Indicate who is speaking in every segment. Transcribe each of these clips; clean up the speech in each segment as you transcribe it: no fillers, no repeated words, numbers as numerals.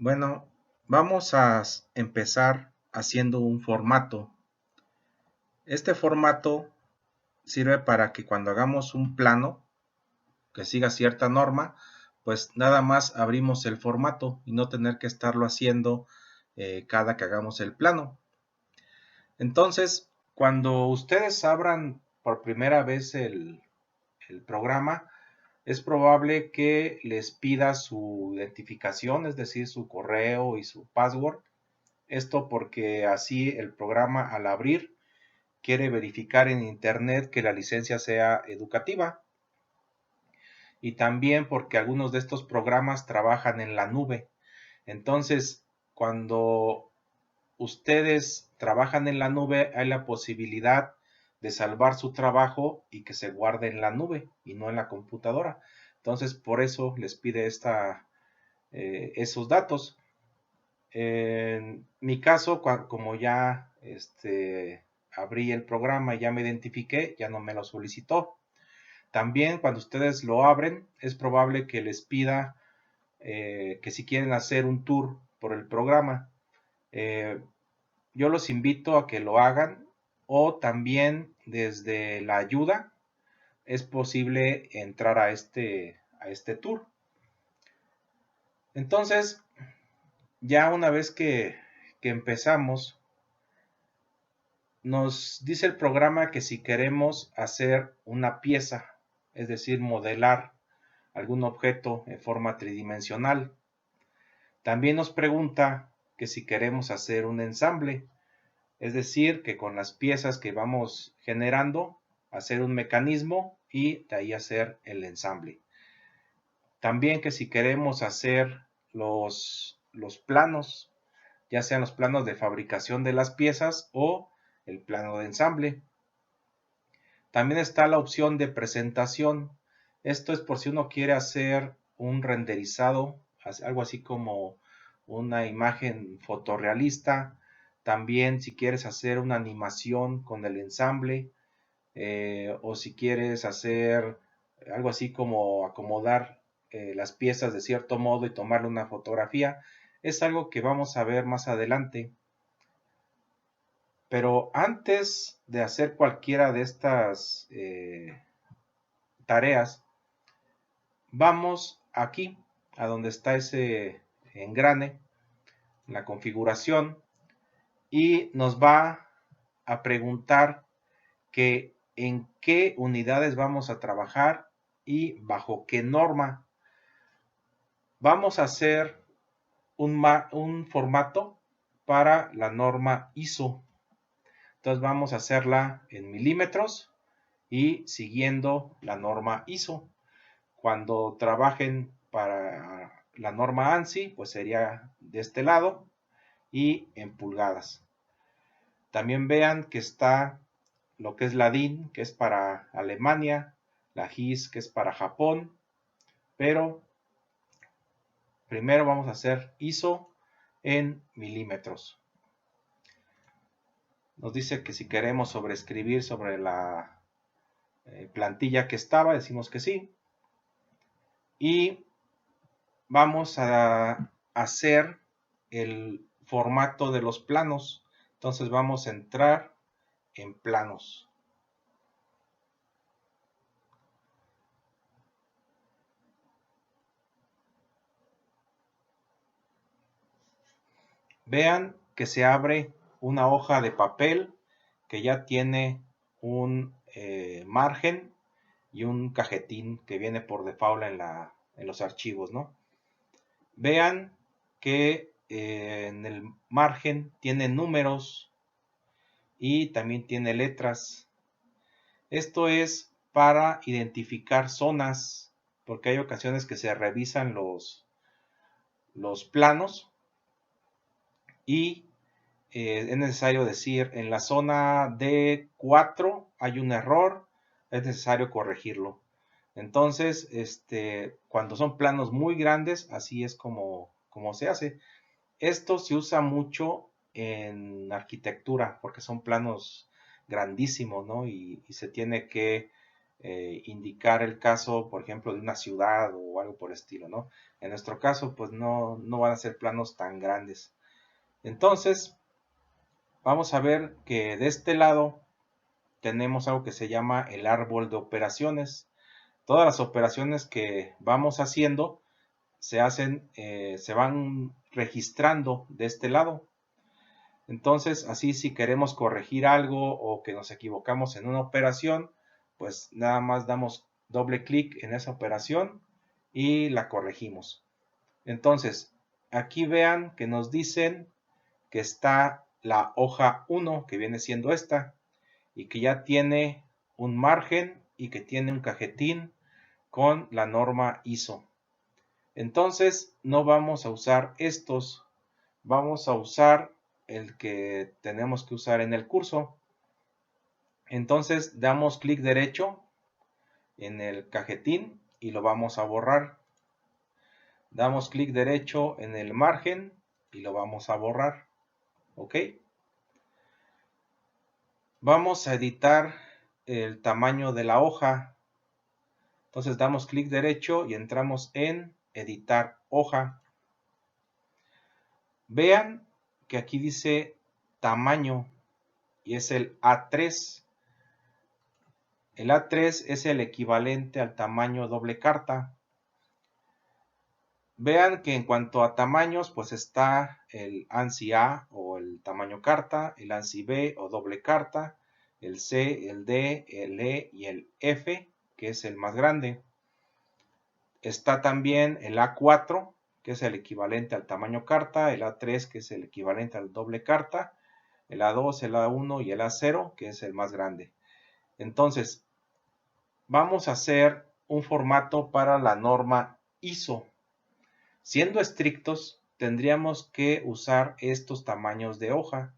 Speaker 1: Bueno, vamos a empezar haciendo un formato. Este formato sirve para que cuando hagamos un plano que siga cierta norma, pues nada más abrimos el formato y no tener que estarlo haciendo cada que hagamos el plano. Entonces, cuando ustedes abran por primera vez el programa, es probable que les pida su identificación, es decir, su correo y su password. Esto porque así el programa al abrir quiere verificar en internet que la licencia sea educativa, y también porque algunos de estos programas trabajan en la nube. Entonces, cuando ustedes trabajan en la nube, hay la posibilidad de salvar su trabajo y que se guarde en la nube y no en la computadora. Entonces, por eso les pide esos datos. En mi caso, como ya abrí el programa y ya me identifiqué, ya no me lo solicitó. También cuando ustedes lo abren, es probable que les pida que si quieren hacer un tour por el programa. Eh, yo los invito a que lo hagan, o también desde la ayuda es posible entrar a este tour. Entonces, ya una vez que empezamos, nos dice el programa que si queremos hacer una pieza, es decir, modelar algún objeto en forma tridimensional. También nos pregunta que si queremos hacer un ensamble, es decir, que con las piezas que vamos generando, hacer un mecanismo y de ahí hacer el ensamble. También que si queremos hacer los planos, ya sean los planos de fabricación de las piezas o el plano de ensamble. También está la opción de presentación. Esto es por si uno quiere hacer un renderizado, algo así como una imagen fotorrealista. También si quieres hacer una animación con el ensamble, o si quieres hacer algo así como acomodar las piezas de cierto modo y tomarle una fotografía. Es algo que vamos a ver más adelante. Pero antes de hacer cualquiera de estas tareas, vamos aquí a donde está ese engrane, la configuración, y nos va a preguntar que en qué unidades vamos a trabajar y bajo qué norma. Vamos a hacer un formato para la norma ISO. Entonces vamos a hacerla en milímetros y siguiendo la norma ISO. Cuando trabajen para la norma ANSI, pues sería de este lado y en pulgadas. También vean que está lo que es la DIN, que es para Alemania, la GIS, que es para Japón, pero primero vamos a hacer ISO en milímetros. Nos dice que si queremos sobreescribir sobre la plantilla que estaba, decimos que sí. Y vamos a hacer el formato de los planos. Entonces vamos a entrar en planos. Vean que se abre una hoja de papel que ya tiene un margen y un cajetín que viene por default en los archivos, ¿no? Vean que en el margen tiene números y también tiene letras. Esto es para identificar zonas, porque hay ocasiones que se revisan los planos y es necesario decir, en la zona D4 hay un error, es necesario corregirlo. Entonces, cuando son planos muy grandes, así es como se hace. Esto se usa mucho en arquitectura, porque son planos grandísimos, ¿no? Y se tiene que indicar el caso, por ejemplo, de una ciudad o algo por el estilo, ¿no? En nuestro caso, pues no van a ser planos tan grandes. Entonces, vamos a ver que de este lado tenemos algo que se llama el árbol de operaciones. Todas las operaciones que vamos haciendo se van registrando de este lado. Entonces, así si queremos corregir algo o que nos equivocamos en una operación, pues nada más damos doble clic en esa operación y la corregimos. Entonces, aquí vean que nos dicen que está la hoja 1, que viene siendo esta, y que ya tiene un margen y que tiene un cajetín con la norma ISO. Entonces, no vamos a usar estos, vamos a usar el que tenemos que usar en el curso. Entonces, damos clic derecho en el cajetín y lo vamos a borrar. Damos clic derecho en el margen y lo vamos a borrar. ¿Ok? Vamos a editar el tamaño de la hoja. Entonces damos clic derecho y entramos en editar hoja. Vean que aquí dice tamaño y es el A3. El A3 es el equivalente al tamaño doble carta. Vean que en cuanto a tamaños, pues está el ANSI A o el tamaño carta, el ANSI B o doble carta, el C, el D, el E y el F, que es el más grande. Está también el A4, que es el equivalente al tamaño carta, el A3, que es el equivalente al doble carta, el A2, el A1 y el A0, que es el más grande. Entonces, vamos a hacer un formato para la norma ISO. Siendo estrictos, tendríamos que usar estos tamaños de hoja,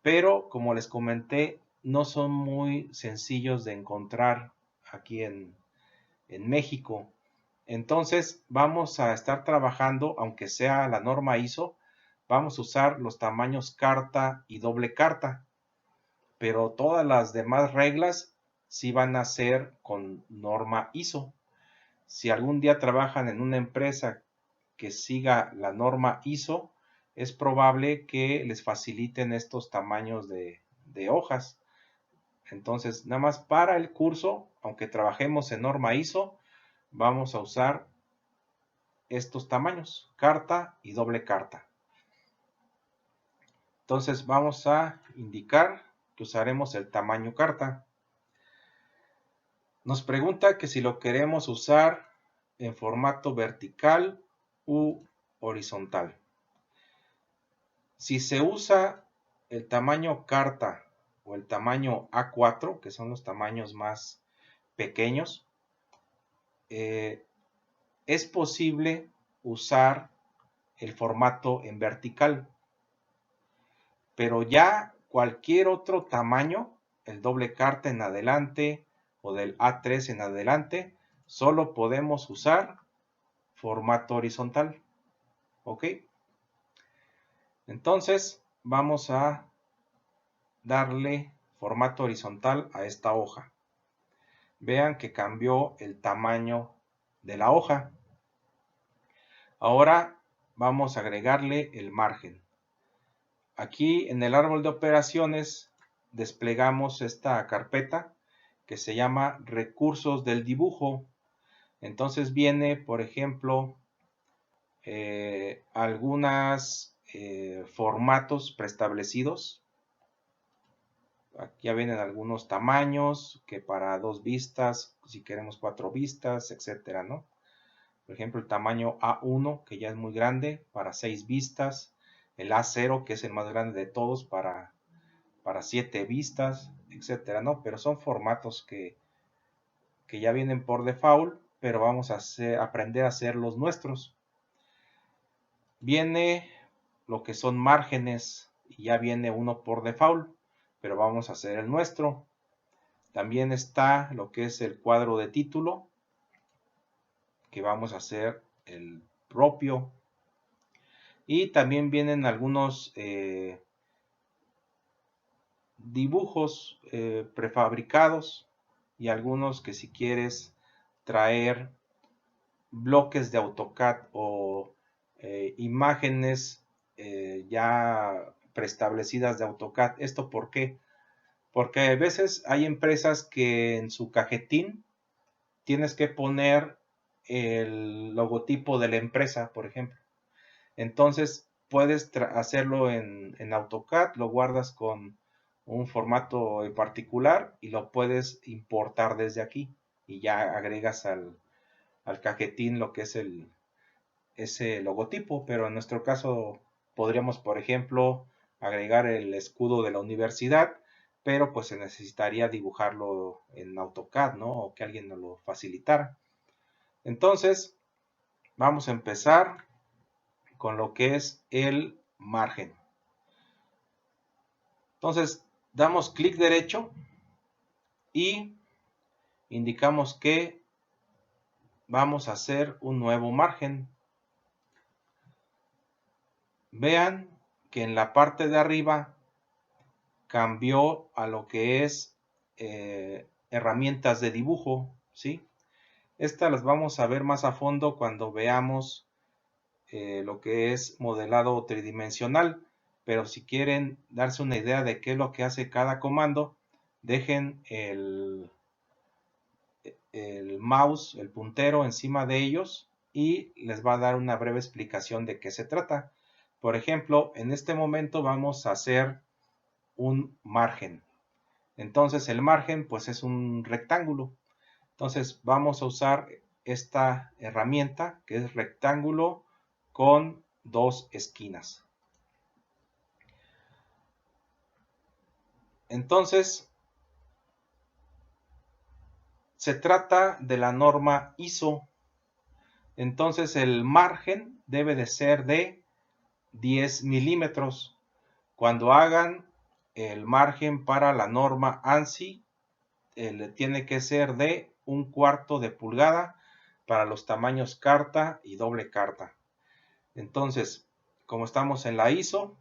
Speaker 1: pero como les comenté, no son muy sencillos de encontrar aquí en México. Entonces vamos a estar trabajando, aunque sea la norma ISO, vamos a usar los tamaños carta y doble carta, pero todas las demás reglas sí van a ser con norma ISO. Si algún día trabajan en una empresa que siga la norma ISO, es probable que les faciliten estos tamaños de hojas. Entonces, nada más para el curso, aunque trabajemos en norma ISO, vamos a usar estos tamaños, carta y doble carta. Entonces vamos a indicar que usaremos el tamaño carta. Nos pregunta que si lo queremos usar en formato vertical u horizontal. Si se usa el tamaño carta o el tamaño A4, que son los tamaños más pequeños, es posible usar el formato en vertical. Pero ya cualquier otro tamaño, el doble carta en adelante o del A3 en adelante, solo podemos usar formato horizontal. ¿Ok? Entonces vamos a darle formato horizontal a esta hoja. Vean que cambió el tamaño de la hoja. Ahora vamos a agregarle el margen. Aquí en el árbol de operaciones desplegamos esta carpeta que se llama recursos del dibujo. Entonces viene, por ejemplo, algunos formatos preestablecidos. Aquí ya vienen algunos tamaños, que para 2 vistas, si queremos 4 vistas, etcétera, ¿no? Por ejemplo, el tamaño A1, que ya es muy grande, para 6 vistas. El A0, que es el más grande de todos, para 7 vistas, etcétera, ¿no? Pero son formatos que ya vienen por default, pero vamos a aprender a hacer los nuestros. Viene lo que son márgenes y ya viene uno por default, pero vamos a hacer el nuestro. También está lo que es el cuadro de título, que vamos a hacer el propio. Y también vienen algunos dibujos prefabricados y algunos que si quieres traer bloques de AutoCAD o imágenes ya preestablecidas de AutoCAD. ¿Esto por qué? Porque a veces hay empresas que en su cajetín tienes que poner el logotipo de la empresa, por ejemplo. Entonces puedes hacerlo en AutoCAD, lo guardas con un formato en particular y lo puedes importar desde aquí y ya agregas al cajetín lo que es ese logotipo, pero en nuestro caso podríamos, por ejemplo, agregar el escudo de la universidad, pero pues se necesitaría dibujarlo en AutoCAD, ¿no? O que alguien nos lo facilitara. Entonces, vamos a empezar con lo que es el margen. Entonces, damos clic derecho y indicamos que vamos a hacer un nuevo margen. Vean que en la parte de arriba cambió a lo que es herramientas de dibujo, ¿sí? Estas las vamos a ver más a fondo cuando veamos lo que es modelado tridimensional, pero si quieren darse una idea de qué es lo que hace cada comando, dejen el mouse, el puntero encima de ellos y les va a dar una breve explicación de qué se trata. Por ejemplo, en este momento vamos a hacer un margen. Entonces el margen pues es un rectángulo. Entonces vamos a usar esta herramienta que es rectángulo con dos esquinas. Entonces se trata de la norma ISO. Entonces el margen debe de ser de 10 milímetros. Cuando hagan el margen para la norma ANSI, tiene que ser de 1/4 de pulgada para los tamaños carta y doble carta. Entonces, como estamos en la ISO,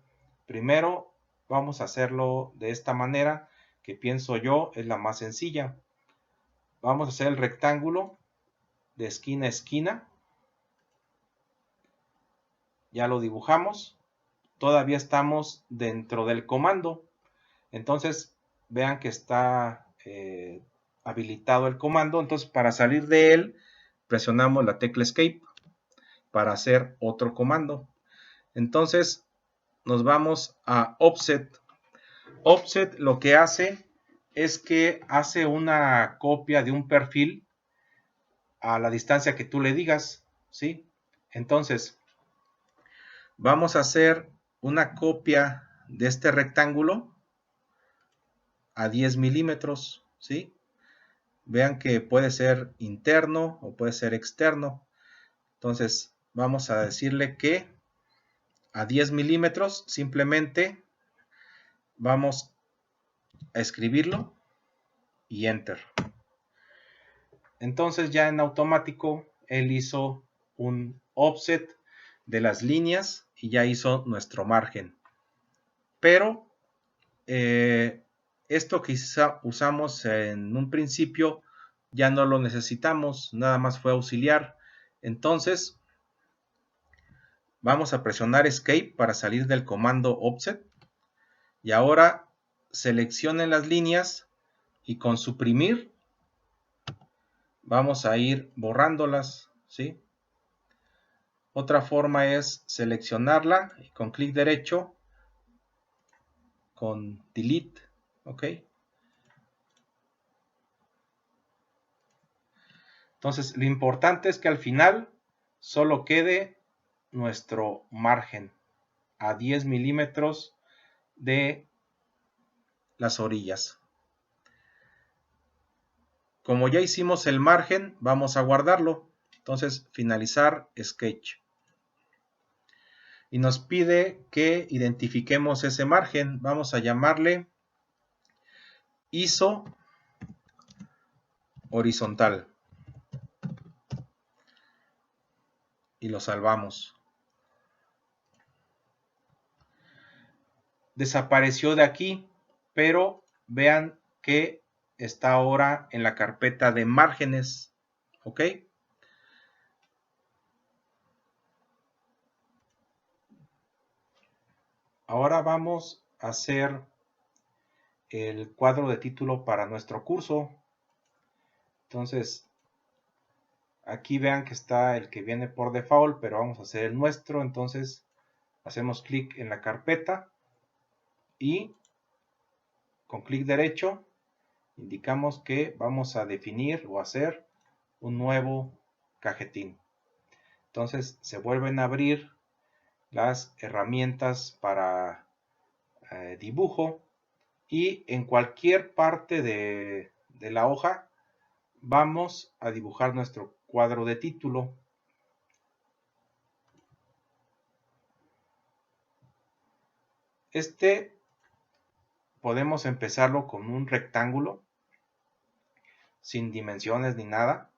Speaker 1: primero vamos a hacerlo de esta manera, que pienso yo es la más sencilla. Vamos a hacer el rectángulo de esquina a esquina. Ya lo dibujamos. Todavía estamos dentro del comando. Entonces, vean que está habilitado el comando. Entonces, para salir de él, presionamos la tecla Escape para hacer otro comando. Entonces, nos vamos a Offset. Offset lo que hace es que hace una copia de un perfil a la distancia que tú le digas, ¿sí? Entonces, vamos a hacer una copia de este rectángulo a 10 milímetros, ¿sí? Vean que puede ser interno o puede ser externo. Entonces, vamos a decirle que a 10 milímetros simplemente vamos a escribirlo y Enter. Entonces ya en automático él hizo un offset de las líneas y ya hizo nuestro margen. Pero esto que usamos en un principio ya no lo necesitamos, nada más fue auxiliar. Entonces vamos a presionar Escape para salir del comando Offset. Y ahora seleccionen las líneas y con suprimir vamos a ir borrándolas, ¿sí? Otra forma es seleccionarla y con clic derecho, con Delete, ¿ok? Entonces, lo importante es que al final solo quede nuestro margen a 10 milímetros de las orillas. Como ya hicimos el margen, vamos a guardarlo. Entonces, finalizar Sketch. Y nos pide que identifiquemos ese margen. Vamos a llamarle ISO horizontal. Y lo salvamos. Desapareció de aquí, pero vean que está ahora en la carpeta de márgenes. ¿Ok? Ahora vamos a hacer el cuadro de título para nuestro curso. Entonces, aquí vean que está el que viene por default, pero vamos a hacer el nuestro. Entonces, hacemos clic en la carpeta y con clic derecho indicamos que vamos a definir o hacer un nuevo cajetín. Entonces, se vuelven a abrir las herramientas para dibujo y en cualquier parte de la hoja vamos a dibujar nuestro cuadro de título. Este podemos empezarlo con un rectángulo sin dimensiones ni nada.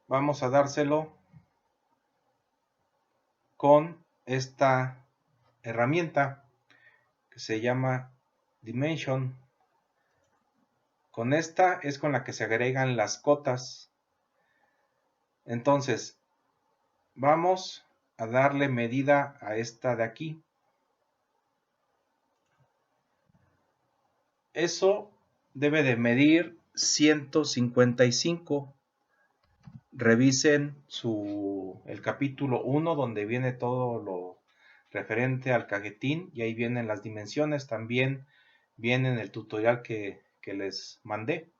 Speaker 1: Vamos a dárselo con esta herramienta que se llama Dimension. Con esta es con la que se agregan las cotas. Entonces, vamos a darle medida a esta de aquí. Eso debe de medir 155. Revisen el capítulo 1 donde viene todo lo referente al cajetín y ahí vienen las dimensiones. También viene en el tutorial que les mandé.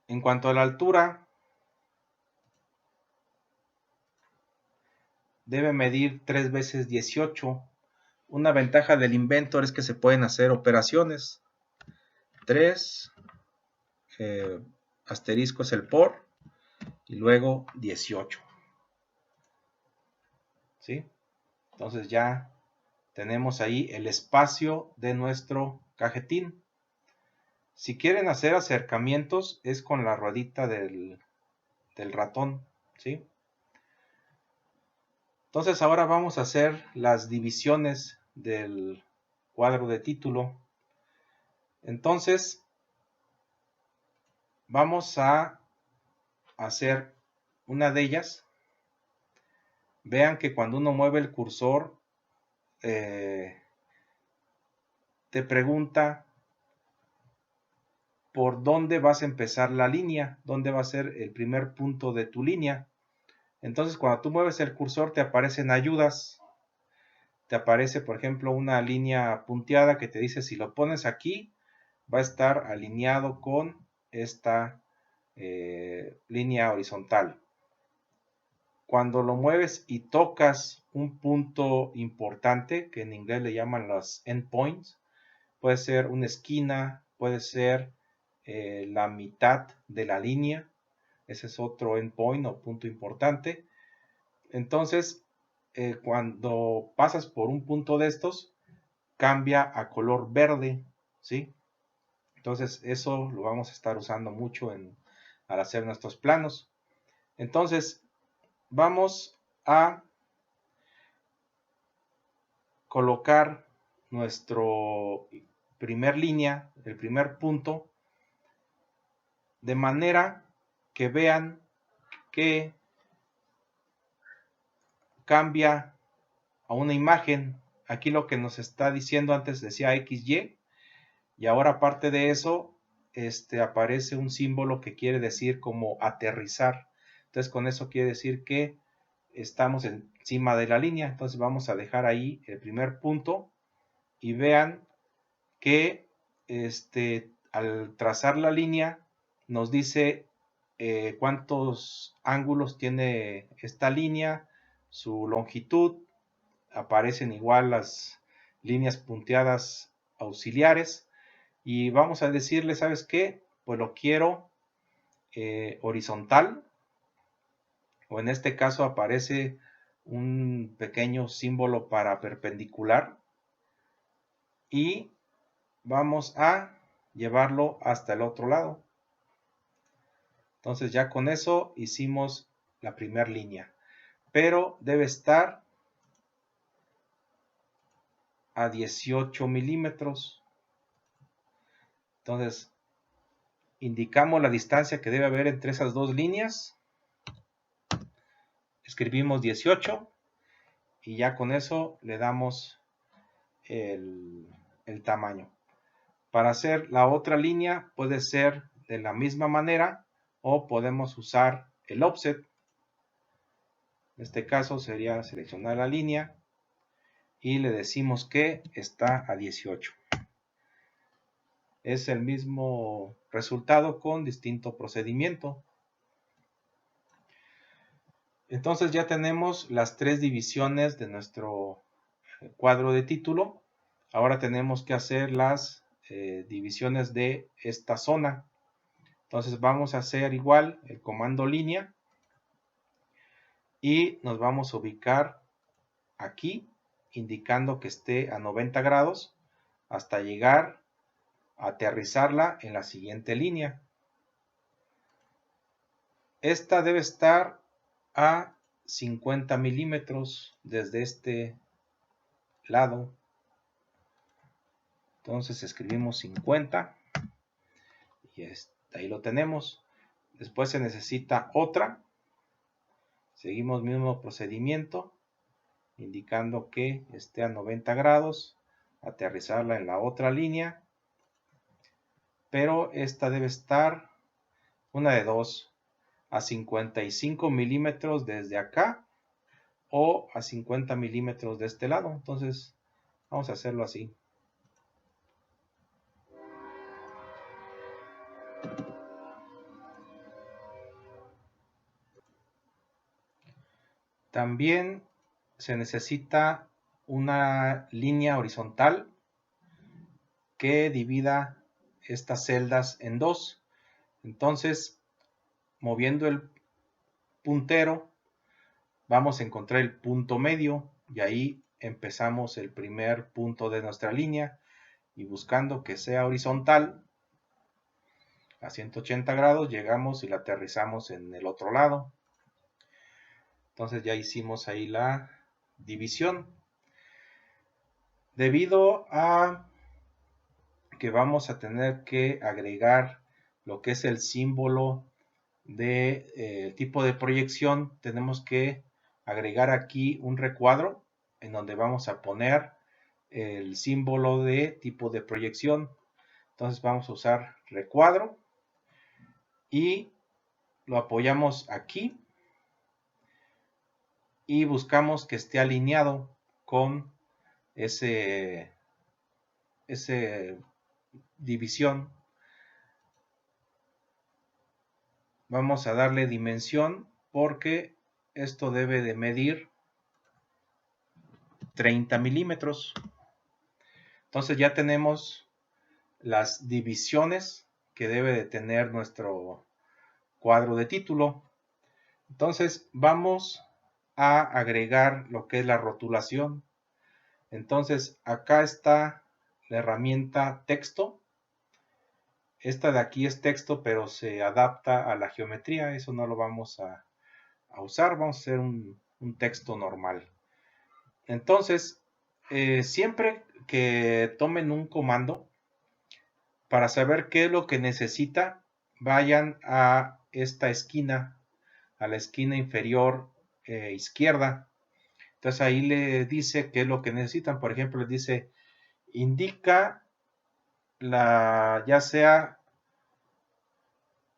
Speaker 1: En cuanto a la altura, debe medir 3 veces 18. Una ventaja del Inventor es que se pueden hacer operaciones. 3, asterisco es el por, y luego 18. ¿Sí? Entonces ya tenemos ahí el espacio de nuestro cajetín. Si quieren hacer acercamientos es con la ruedita del ratón, ¿sí? Entonces ahora vamos a hacer las divisiones del cuadro de título. Entonces vamos a hacer una de ellas. Vean que cuando uno mueve el cursor te pregunta por dónde vas a empezar la línea, dónde va a ser el primer punto de tu línea. Entonces cuando tú mueves el cursor te aparecen ayudas. Te aparece por ejemplo una línea punteada que te dice si lo pones aquí va a estar alineado con esta línea horizontal. Cuando lo mueves y tocas un punto importante, que en inglés le llaman los endpoints, puede ser una esquina, puede ser la mitad de la línea, ese es otro endpoint o punto importante. Entonces, cuando pasas por un punto de estos, cambia a color verde, ¿sí? Entonces, eso lo vamos a estar usando mucho al hacer nuestros planos. Entonces, vamos a colocar nuestro primer línea, el primer punto, de manera que vean que cambia a una imagen. Aquí lo que nos está diciendo antes decía XY y ahora aparte de eso aparece un símbolo que quiere decir como aterrizar. Entonces con eso quiere decir que estamos encima de la línea. Entonces vamos a dejar ahí el primer punto y vean que al trazar la línea nos dice cuántos ángulos tiene esta línea, su longitud, aparecen igual las líneas punteadas auxiliares y vamos a decirle, ¿sabes qué? Pues lo quiero horizontal, o en este caso aparece un pequeño símbolo para perpendicular y vamos a llevarlo hasta el otro lado. Entonces ya con eso hicimos la primera línea, pero debe estar a 18 milímetros. Entonces, indicamos la distancia que debe haber entre esas dos líneas. Escribimos 18 y ya con eso le damos el tamaño. Para hacer la otra línea puede ser de la misma manera o podemos usar el offset. En este caso sería seleccionar la línea y le decimos que está a 18. Es el mismo resultado con distinto procedimiento. Entonces ya tenemos las tres divisiones de nuestro cuadro de título. Ahora tenemos que hacer las divisiones de esta zona. Entonces vamos a hacer igual el comando línea y nos vamos a ubicar aquí indicando que esté a 90 grados hasta llegar a aterrizarla en la siguiente línea. Esta debe estar a 50 milímetros desde este lado. Entonces escribimos 50 y ahí lo tenemos. Después se necesita otra. Seguimos el mismo procedimiento, indicando que esté a 90 grados, aterrizarla en la otra línea, pero esta debe estar, una de dos, a 55 milímetros desde acá o a 50 milímetros de este lado. Entonces vamos a hacerlo así. También se necesita una línea horizontal que divida estas celdas en dos. Entonces, moviendo el puntero, vamos a encontrar el punto medio y ahí empezamos el primer punto de nuestra línea y buscando que sea horizontal a 180 grados llegamos y la aterrizamos en el otro lado. Entonces ya hicimos ahí la división. Debido a que vamos a tener que agregar lo que es el símbolo de tipo de proyección, tenemos que agregar aquí un recuadro en donde vamos a poner el símbolo de tipo de proyección. Entonces vamos a usar recuadro y lo apoyamos aquí y buscamos que esté alineado con ese división. Vamos a darle dimensión porque esto debe de medir 30 milímetros. Entonces ya tenemos las divisiones que debe de tener nuestro cuadro de título. Entonces vamos a agregar lo que es la rotulación. Entonces acá está la herramienta texto. Esta de aquí es texto, pero se adapta a la geometría. Eso no lo vamos a usar. Vamos a hacer un texto normal. Entonces, siempre que tomen un comando, para saber qué es lo que necesita, vayan a esta esquina, a la esquina inferior izquierda. Entonces ahí le dice qué es lo que necesitan. Por ejemplo, les dice, indica ya sea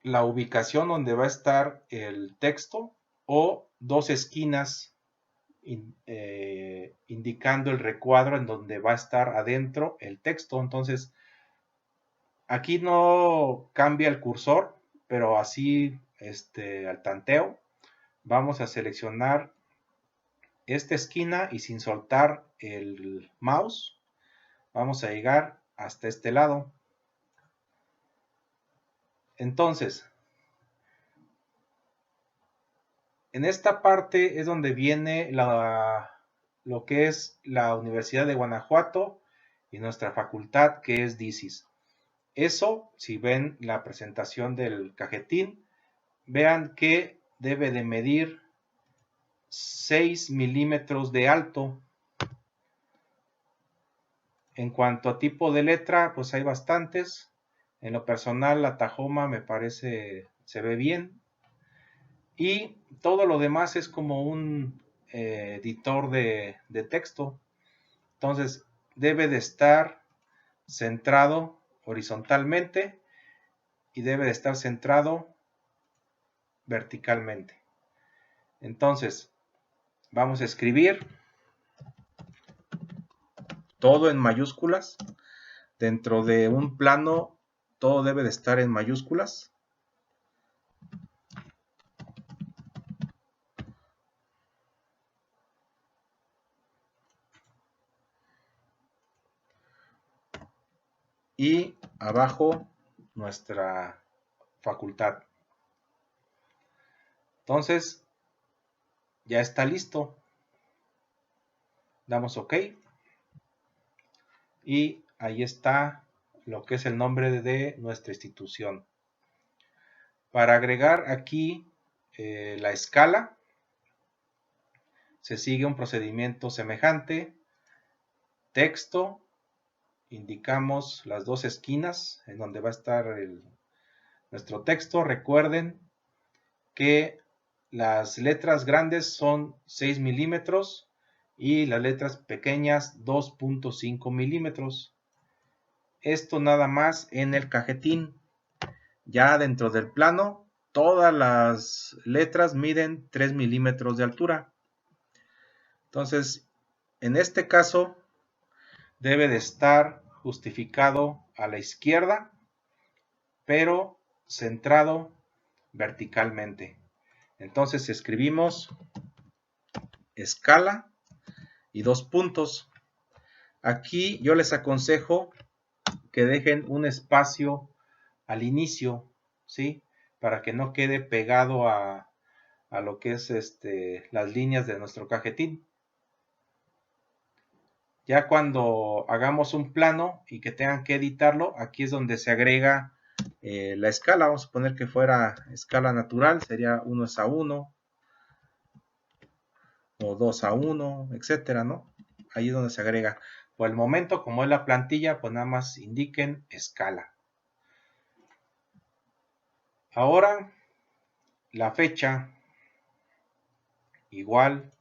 Speaker 1: la ubicación donde va a estar el texto o dos esquinas indicando el recuadro en donde va a estar adentro el texto. Entonces, aquí no cambia el cursor, pero así al tanteo vamos a seleccionar esta esquina y sin soltar el mouse vamos a llegar hasta este lado. Entonces, en esta parte es donde viene lo que es la Universidad de Guanajuato y nuestra facultad, que es DICIS. Eso, si ven la presentación del cajetín, vean que debe de medir 6 milímetros de alto. En cuanto a tipo de letra, pues hay bastantes. En lo personal, la Tahoma me parece, se ve bien. Y todo lo demás es como un editor de texto. Entonces, debe de estar centrado horizontalmente y debe de estar centrado verticalmente. Entonces, vamos a escribir todo en mayúsculas. Dentro de un plano, todo debe de estar en mayúsculas. Y abajo nuestra facultad. Entonces, ya está listo. Damos OK. Y ahí está lo que es el nombre de nuestra institución. Para agregar aquí la escala, se sigue un procedimiento semejante. Texto, indicamos las dos esquinas en donde va a estar nuestro texto. Recuerden que las letras grandes son 6 milímetros y las letras pequeñas 2.5 milímetros. Esto nada más en el cajetín. Ya dentro del plano, todas las letras miden 3 milímetros de altura. Entonces, en este caso, debe de estar justificado a la izquierda, pero centrado verticalmente. Entonces escribimos escala y 2 puntos. Aquí yo les aconsejo que dejen un espacio al inicio, ¿sí? Para que no quede pegado a lo que es las líneas de nuestro cajetín. Ya cuando hagamos un plano y que tengan que editarlo, aquí es donde se agrega la escala. Vamos a poner que fuera escala natural, sería 1:1 o 2:1, etcétera, ¿no? Ahí es donde se agrega. Por el momento, como es la plantilla, pues nada más indiquen escala. Ahora, la fecha, igual,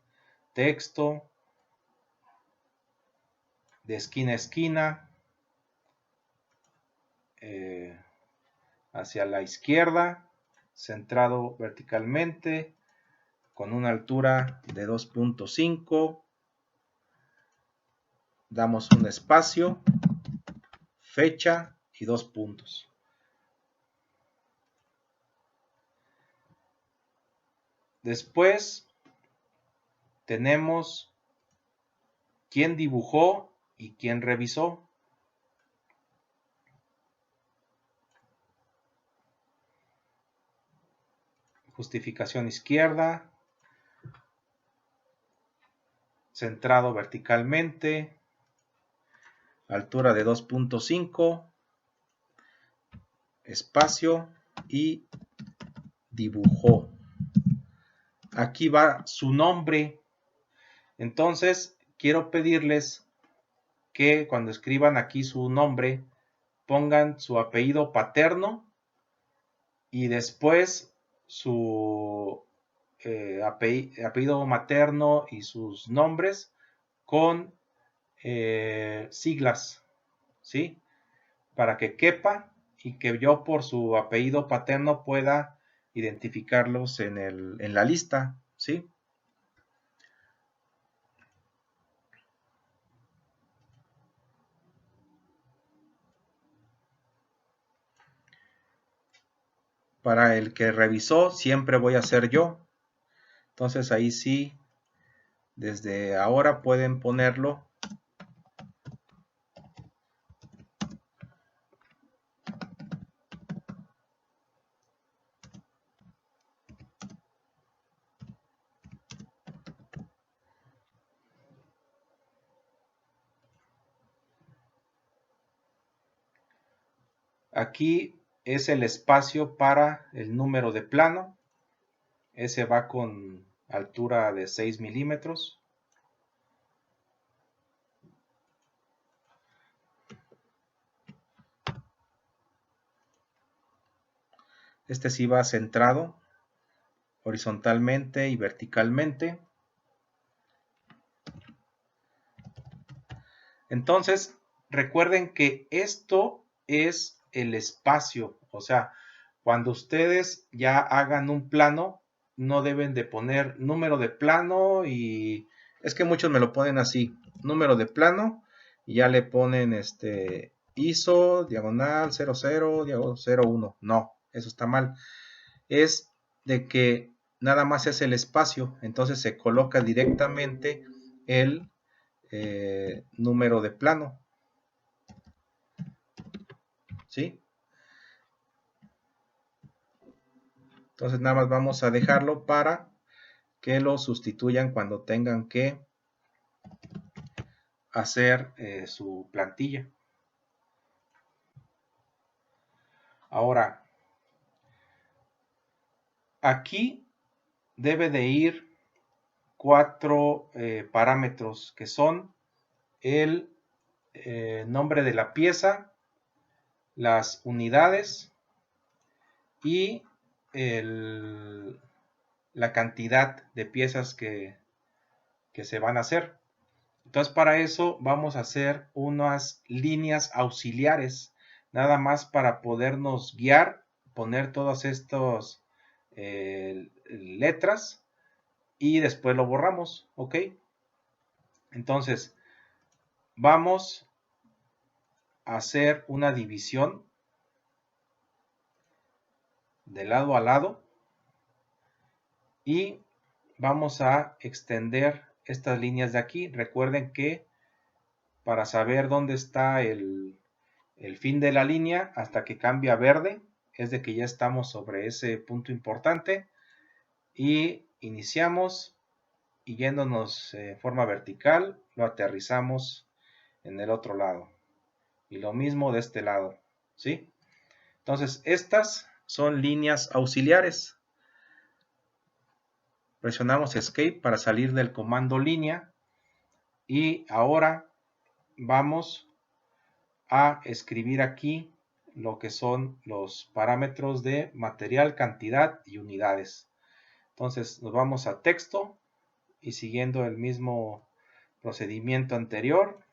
Speaker 1: texto, de esquina a esquina, hacia la izquierda, centrado verticalmente, con una altura de 2.5. Damos un espacio, fecha y 2 puntos. Después tenemos quién dibujó y quién revisó. Justificación izquierda, centrado verticalmente, altura de 2.5, espacio y dibujó. Aquí va su nombre. Entonces, quiero pedirles que cuando escriban aquí su nombre, pongan su apellido paterno y después su apellido materno y sus nombres con siglas, ¿sí? Para que quepa y que yo por su apellido paterno pueda identificarlos en la lista, ¿sí? Para el que revisó siempre voy a ser yo. Entonces ahí sí, desde ahora pueden ponerlo. Aquí es el espacio para el número de plano. Ese va con altura de 6 milímetros. Este sí va centrado horizontalmente y verticalmente. Entonces, recuerden que esto es el espacio, o sea, cuando ustedes ya hagan un plano, no deben de poner número de plano y es que muchos me lo ponen así, número de plano y ya le ponen ISO, diagonal 00, diagonal 01. No, eso está mal. Es de que nada más es el espacio, entonces se coloca directamente el número de plano, ¿sí? Entonces nada más vamos a dejarlo para que lo sustituyan cuando tengan que hacer su plantilla. Ahora, aquí debe de ir 4 parámetros que son el nombre de la pieza, las unidades y la cantidad de piezas que se van a hacer. Entonces para eso vamos a hacer unas líneas auxiliares, nada más para podernos guiar, poner todas estas letras y después lo borramos, ¿ok? Entonces vamos a hacer una división de lado a lado y vamos a extender estas líneas de aquí. Recuerden que para saber dónde está el fin de la línea hasta que cambia a verde, es de que ya estamos sobre ese punto importante y iniciamos y yéndonos en forma vertical, lo aterrizamos en el otro lado y lo mismo de este lado, ¿sí? Entonces estas son líneas auxiliares. Presionamos Escape para salir del comando línea y ahora vamos a escribir aquí lo que son los parámetros de material, cantidad y unidades. Entonces nos vamos a texto y siguiendo el mismo procedimiento anterior,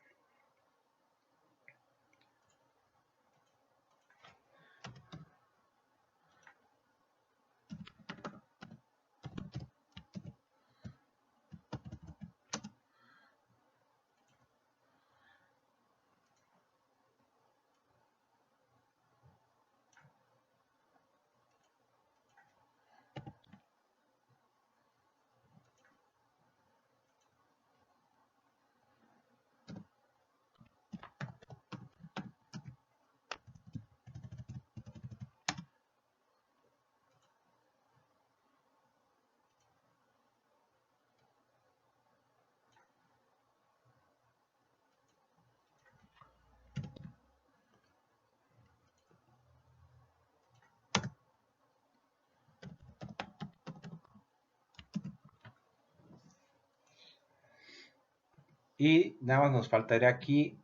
Speaker 1: y nada más nos faltaría aquí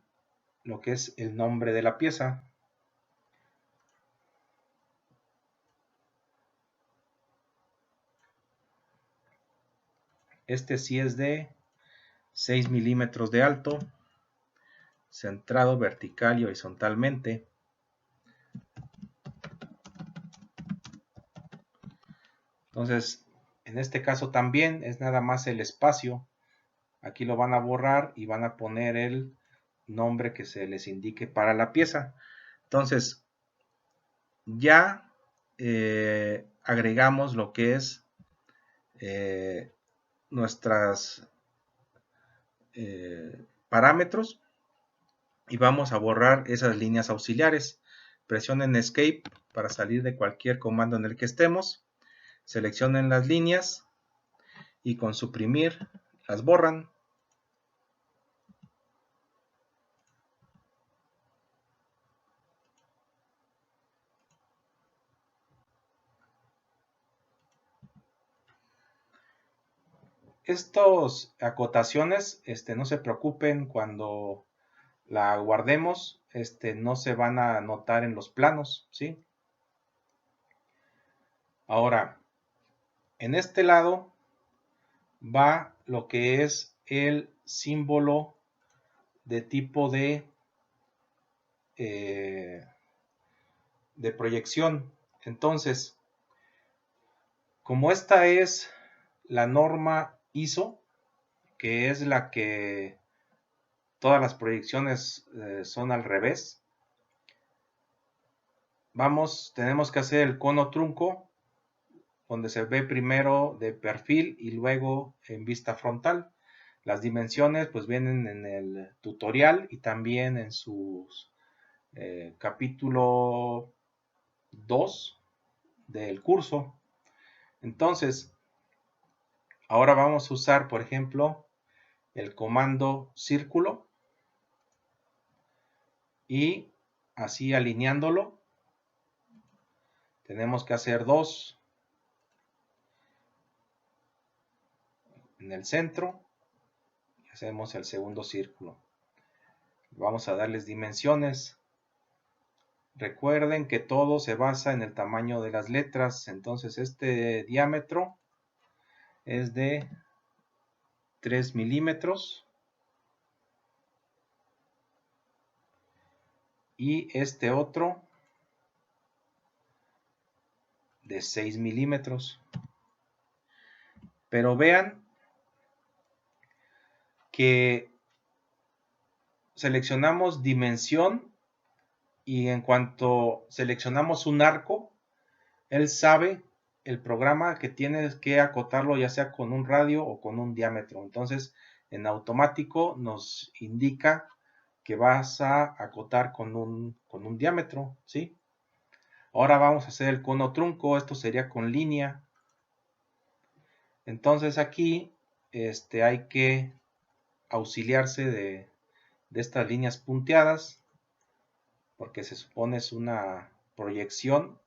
Speaker 1: lo que es el nombre de la pieza. Este sí es de 6 milímetros de alto, centrado vertical y horizontalmente. Entonces, en este caso también es nada más el espacio. Aquí lo van a borrar y van a poner el nombre que se les indique para la pieza. Entonces, ya agregamos lo que es nuestras parámetros y vamos a borrar esas líneas auxiliares. Presionen Escape para salir de cualquier comando en el que estemos. Seleccionen las líneas y con suprimir las borran. Estas acotaciones, no se preocupen cuando la guardemos, no se van a notar en los planos, ¿sí? Ahora, en este lado va lo que es el símbolo de tipo de proyección. Entonces, como esta es la norma ISO, que es la que todas las proyecciones son al revés, tenemos que hacer el cono trunco, donde se ve primero de perfil y luego en vista frontal. Las dimensiones pues vienen en el tutorial y también en su capítulo 2 del curso. Entonces, ahora vamos a usar, por ejemplo, el comando círculo y así alineándolo, tenemos que hacer 2 en el centro y hacemos el segundo círculo. Vamos a darles dimensiones. Recuerden que todo se basa en el tamaño de las letras, entonces este diámetro es de 3 milímetros y este otro de 6 milímetros. Pero vean que seleccionamos dimensión y en cuanto seleccionamos un arco, él sabe, el programa, que tienes que acotarlo ya sea con un radio o con un diámetro. Entonces, en automático nos indica que vas a acotar con un diámetro, ¿sí? Ahora vamos a hacer el cono trunco, esto sería con línea. Entonces aquí hay que auxiliarse de estas líneas punteadas, porque se supone es una proyección.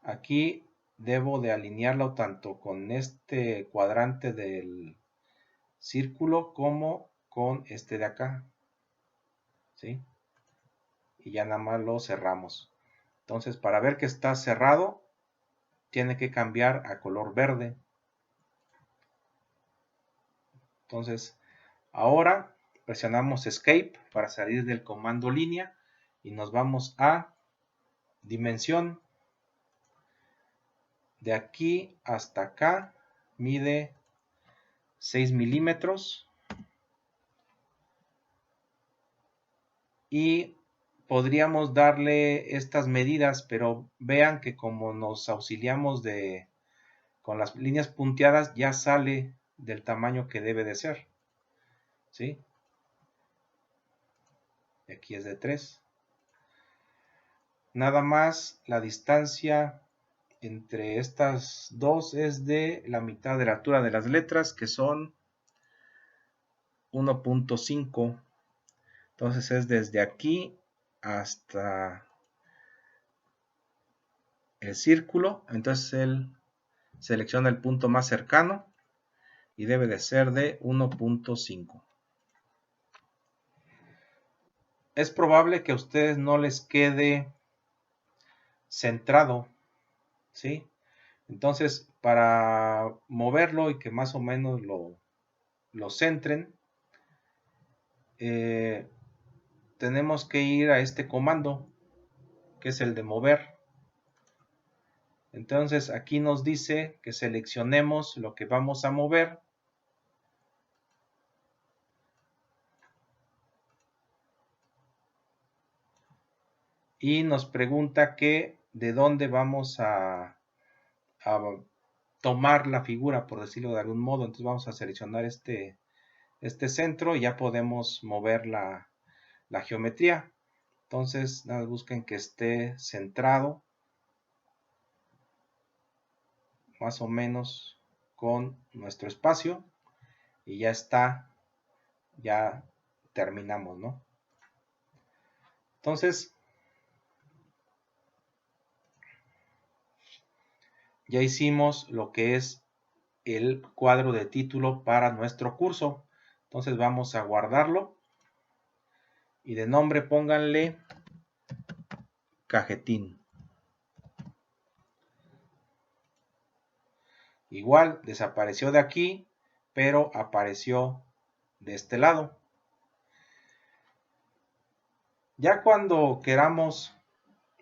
Speaker 1: Aquí debo de alinearlo tanto con este cuadrante del círculo como con este de acá, ¿sí? Y ya nada más lo cerramos. Entonces, para ver que está cerrado, tiene que cambiar a color verde. Entonces, ahora presionamos Escape para salir del comando línea y nos vamos a dimensión. De aquí hasta acá mide 6 milímetros y podríamos darle estas medidas, pero vean que como nos auxiliamos con las líneas punteadas, ya sale del tamaño que debe de ser, ¿sí? Aquí es de 3. Nada más la distancia entre estas dos es de la mitad de la altura de las letras, que son 1.5. Entonces es desde aquí hasta el círculo. Entonces él selecciona el punto más cercano y debe de ser de 1.5. Es probable que a ustedes no les quede centrado, ¿sí? Entonces, para moverlo y que más o menos lo centren, tenemos que ir a este comando, que es el de mover. Entonces, aquí nos dice que seleccionemos lo que vamos a mover. Y nos pregunta que de dónde vamos a tomar la figura, por decirlo de algún modo. Entonces vamos a seleccionar este centro y ya podemos mover la geometría. Entonces nada, busquen que esté centrado más o menos con nuestro espacio y ya está, ya terminamos, ¿no? Entonces ya hicimos lo que es el cuadro de título para nuestro curso. Entonces vamos a guardarlo y de nombre pónganle cajetín. Igual desapareció de aquí, pero apareció de este lado. Ya cuando queramos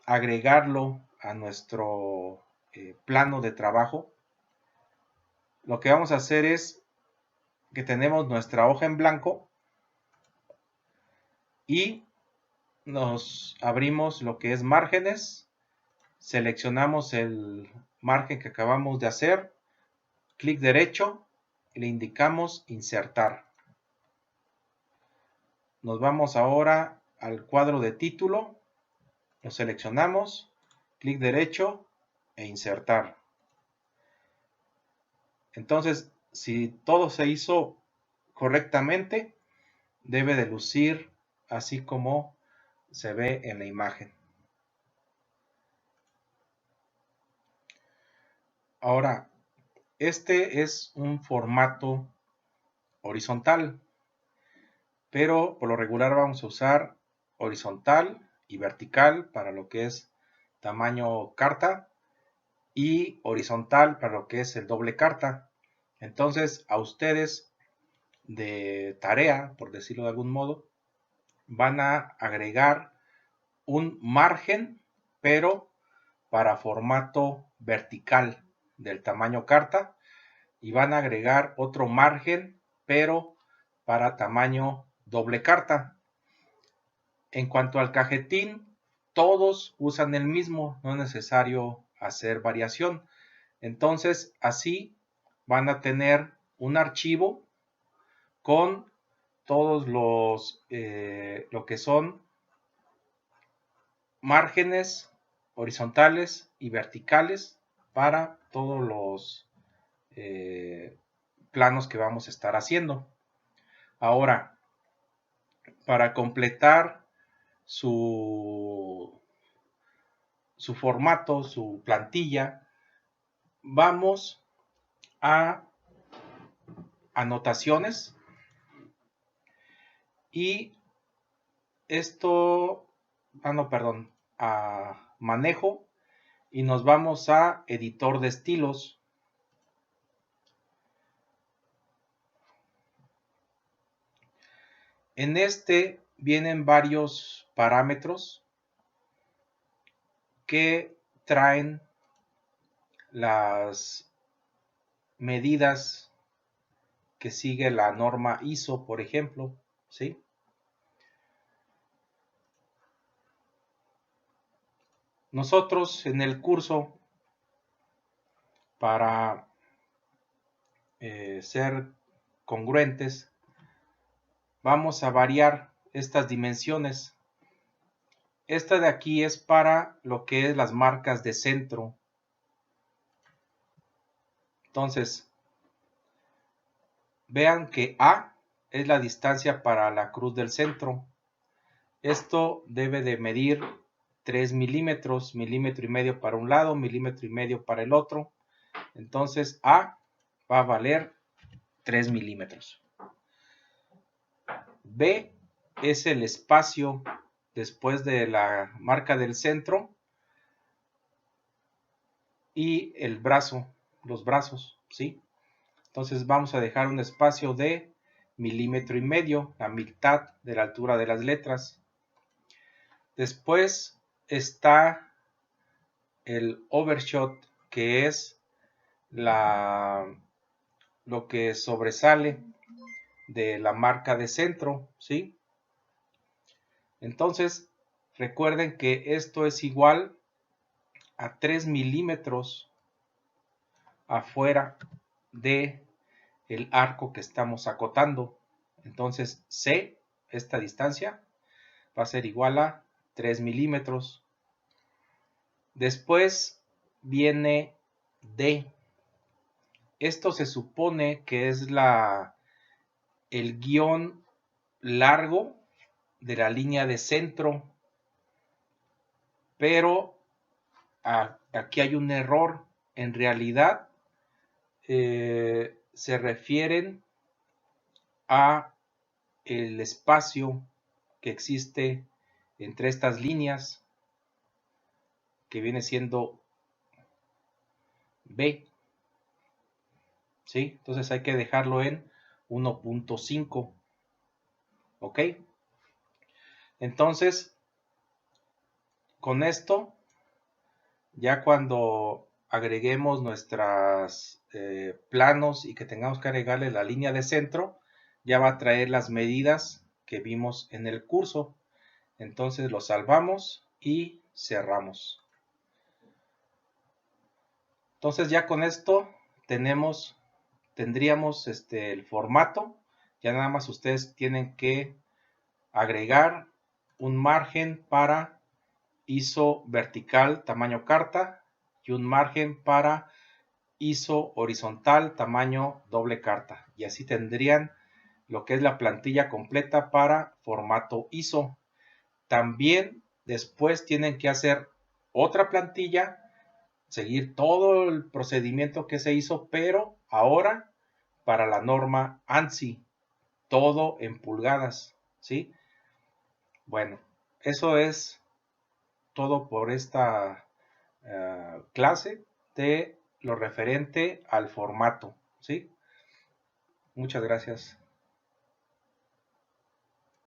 Speaker 1: agregarlo a nuestro plano de trabajo, lo que vamos a hacer es que tenemos nuestra hoja en blanco y nos abrimos lo que es márgenes, seleccionamos el margen que acabamos de hacer, clic derecho y le indicamos insertar. Nos vamos ahora al cuadro de título, lo seleccionamos, clic derecho e insertar. Entonces, si todo se hizo correctamente, debe de lucir así como se ve en la imagen. Ahora, este es un formato horizontal, pero por lo regular vamos a usar horizontal y vertical para lo que es tamaño carta y horizontal para lo que es el doble carta. Entonces, a ustedes de tarea, por decirlo de algún modo, van a agregar un margen, pero para formato vertical del tamaño carta, y van a agregar otro margen, pero para tamaño doble carta. En cuanto al cajetín, todos usan el mismo, no es necesario hacer variación. Entonces, así van a tener un archivo con todos los lo que son márgenes horizontales y verticales para todos los planos que vamos a estar haciendo. Ahora, para completar su formato, su plantilla, vamos a anotaciones y esto, a manejo y nos vamos a editor de estilos. En este vienen varios parámetros que traen las medidas que sigue la norma ISO, por ejemplo, ¿sí? Nosotros en el curso, para ser congruentes, vamos a variar estas dimensiones. Esta de aquí es para lo que es las marcas de centro. Entonces, vean que A es la distancia para la cruz del centro. Esto debe de medir 3 milímetros, milímetro y medio para un lado, milímetro y medio para el otro. Entonces A va a valer 3 milímetros. B es el espacio después de la marca del centro y el brazo, los brazos, ¿sí? Entonces vamos a dejar un espacio de milímetro y medio, la mitad de la altura de las letras. Después está el overshot, que es lo que sobresale de la marca de centro, ¿sí? Entonces, recuerden que esto es igual a 3 milímetros afuera de el arco que estamos acotando. Entonces, C, esta distancia, va a ser igual a 3 milímetros. Después viene D. Esto se supone que es el guión largo de la línea de centro, pero aquí hay un error. En realidad se refieren a el espacio que existe entre estas líneas, que viene siendo B, ¿sí? Entonces hay que dejarlo en 1.5, ¿ok? Entonces, con esto, ya cuando agreguemos nuestros planos y que tengamos que agregarle la línea de centro, ya va a traer las medidas que vimos en el curso. Entonces lo salvamos y cerramos. Entonces ya con esto tendríamos el formato. Ya nada más ustedes tienen que agregar un margen para ISO vertical tamaño carta y un margen para ISO horizontal tamaño doble carta. Y así tendrían lo que es la plantilla completa para formato ISO. También después tienen que hacer otra plantilla, seguir todo el procedimiento que se hizo, pero ahora para la norma ANSI, todo en pulgadas, ¿sí? Bueno, eso es todo por esta clase de lo referente al formato, ¿sí? Muchas gracias.